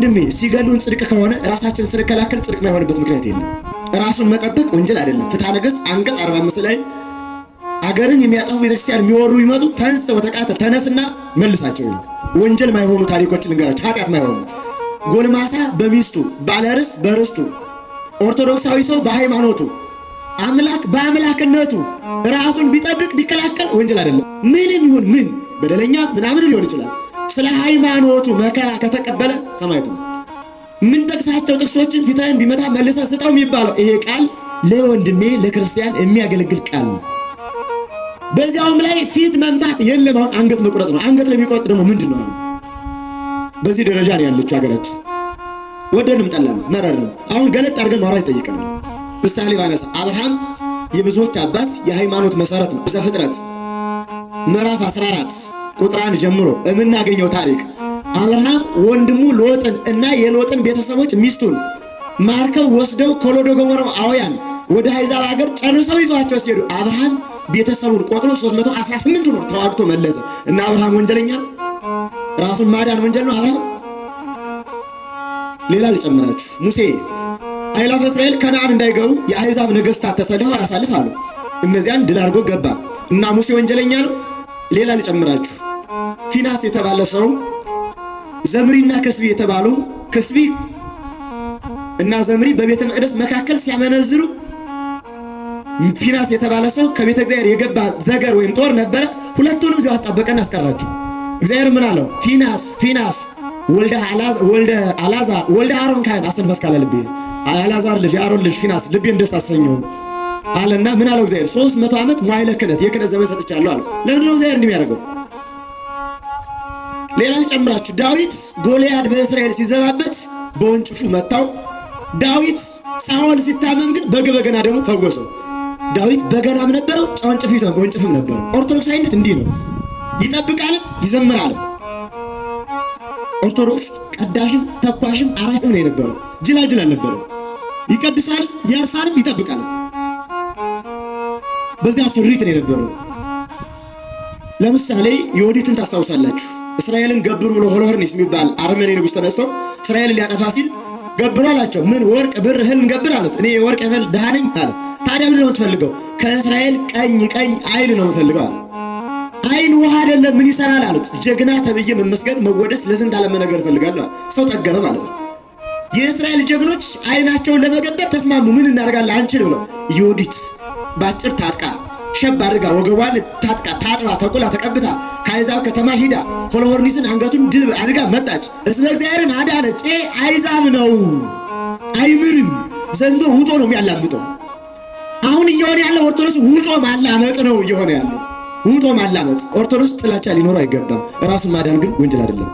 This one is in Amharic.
ድሜ ሲገሉን ጽድቅ ከሆነ ራሳችን ስንከላከል ጽድቅ ማይሆንበት ምክንያት የለም። ራሱን መጠበቅ ወንጀል አይደለም። ፍትሐ ነገሥት አንቀጽ 45 ላይ አገርን የሚያጠፉ ቤተክርስቲያን የሚወሩ ይመጡ ተንስ ወተቃተል ተነስና መልሳቸው ይላል። ወንጀል ማይሆኑ ታሪኮችን ልንገራችሁ፣ ኃጢአት ማይሆኑ ጎልማሳ በሚስቱ ባለርስ በርስቱ ኦርቶዶክሳዊ ሰው በሃይማኖቱ አምላክ በአምላክነቱ ራሱን ቢጠብቅ ቢከላከል ወንጀል አይደለም። ምንም ይሁን ምን በደለኛ ምናምን ሊሆን ይችላል። ስለ ሃይማኖቱ መከራ ከተቀበለ ሰማዕት ነው። ምን ጠቅሳቸው ጥቅሶችን ፊትህን ቢመታ መልሰህ ስጠው የሚባለው ይሄ ቃል ለወንድሜ ለክርስቲያን የሚያገለግል ቃል ነው። በዚያውም ላይ ፊት መምታት የለም። አሁን አንገት መቁረጥ ነው። አንገት ለሚቆርጥ ደግሞ ምንድነው? በዚህ ደረጃ ነው ያለችው ሀገራችን። ወደንም ጠላንም መረርንም አሁን ገለጥ አድርገን ማውራት ይጠይቀናል። ምሳሌ ባነሳ አብርሃም የብዙዎች አባት የሃይማኖት መሰረት ነው። ዘፍጥረት ምዕራፍ 14 ቁጥር 1 ጀምሮ የምናገኘው ታሪክ አብርሃም ወንድሙ ሎጥን እና የሎጥን ቤተሰቦች ሚስቱን ማርከው ወስደው ኮሎዶ ጎሞራውያን ወደ አሕዛብ ሀገር ጨርሰው ይዘዋቸው ሲሄዱ አብርሃም ቤተሰቡን ቆጥሮ 318 ነው ተዋግቶ መለሰ። እና አብርሃም ወንጀለኛ ነው? ራሱን ማዳን ወንጀል ነው አብርሃም? ሌላ ልጨምራችሁ። ሙሴ አእላፈ እስራኤል ከነዓን እንዳይገቡ የአሕዛብ ነገሥታት ተሰልፈው አሳልፍ አሉ። እነዚያን ድል አድርጎ ገባ እና ሙሴ ወንጀለኛ ነው? ሌላ ልጨምራችሁ። ፊናስ የተባለ ሰው ዘምሪና ከስቢ የተባሉ ከስቢ እና ዘምሪ በቤተ መቅደስ መካከል ሲያመነዝሩ ፊናስ የተባለ ሰው ከቤተ እግዚአብሔር የገባ ዘገር ወይም ጦር ነበረ። ሁለቱንም እዚያው አስጠበቀና አስቀራቸው። እግዚአብሔር ምን አለው? ፊናስ ወልደ አልዓዛር ወልደ አሮን ካህን አሰንፈስ ካለ ልቤ አልዓዛር ልጅ የአሮን ልጅ ፊናስ ልቤን ደስ አሰኘው አለና ምን አለው እግዚአብሔር? 300 ዓመት መዋዕለ ክህነት የክህነት ዘመን ሰጥቻለሁ አለው። ለምን ነው እግዚአብሔር እንደሚያደርገው? ሌላ ጨምራችሁ ዳዊት ጎልያድ በእስራኤል ሲዘባበት በወንጭፉ መታው። ዳዊት ሳኦል ሲታመም ግን በገና ደግሞ ፈወሰው። ዳዊት በገናም ነበረው ወንጭፍም ነበረው። ኦርቶዶክሳዊነት እንዲህ ነው፣ ይጠብቃልም ይዘምራልም። ኦርቶዶክስ ቀዳሽም ተኳሽም አራሽም ነው የነበረው፣ ጅላጅል አልነበረም። ይቀድሳል ያርሳልም ይጠብቃልም። በዚያ ስሪት ነው የነበረው። ለምሳሌ ዮዲትን ታስታውሳላችሁ። እስራኤልን ገብሩ ብሎ ሆሎርኒስ የሚባል አርመኔ ንጉሥ ተነስቶ እስራኤልን ሊያጠፋ ሲል ገብሩ አላቸው። ምን ወርቅ ብር እህል እንገብር አሉት። እኔ የወርቅ እህል ድሃ ነኝ አለ። ታዲያ ምንድን ነው የምትፈልገው? ከእስራኤል ቀኝ አይን ነው የምፈልገው አለ። አይን ውሃ አይደለም ምን ይሰራል አሉት። ጀግና ተብዬ መመስገን መወደስ ለዝንት ዓለም ነገር እፈልጋለሁ። ሰው ጠገበ ማለት ነው። የእስራኤል ጀግኖች አይናቸውን ለመገበር ተስማሙ። ምን እናደርጋለን አንችል ብለው ዮዲት ባጭር ታጥቃ ሸብ አድርጋ ወገቧን ታጥቃ ታጥባ ተቁላ ተቀብታ ከአሕዛብ ከተማ ሂዳ ሆሎርኒስን አንገቱን ድል አድርጋ መጣች። እስመ እግዚአብሔርን አዳነች። አሕዛብ ነው አይምርም። ዘንዶ ውጦ ነው የሚያላምጠው። አሁን እየሆነ ያለው ኦርቶዶክስ ውጦ ማላመጥ ነው እየሆነ ያለው። ውጦ ማላመጥ። ኦርቶዶክስ ጥላቻ ሊኖረው አይገባም። ራሱን ማዳን ግን ወንጀል አይደለም።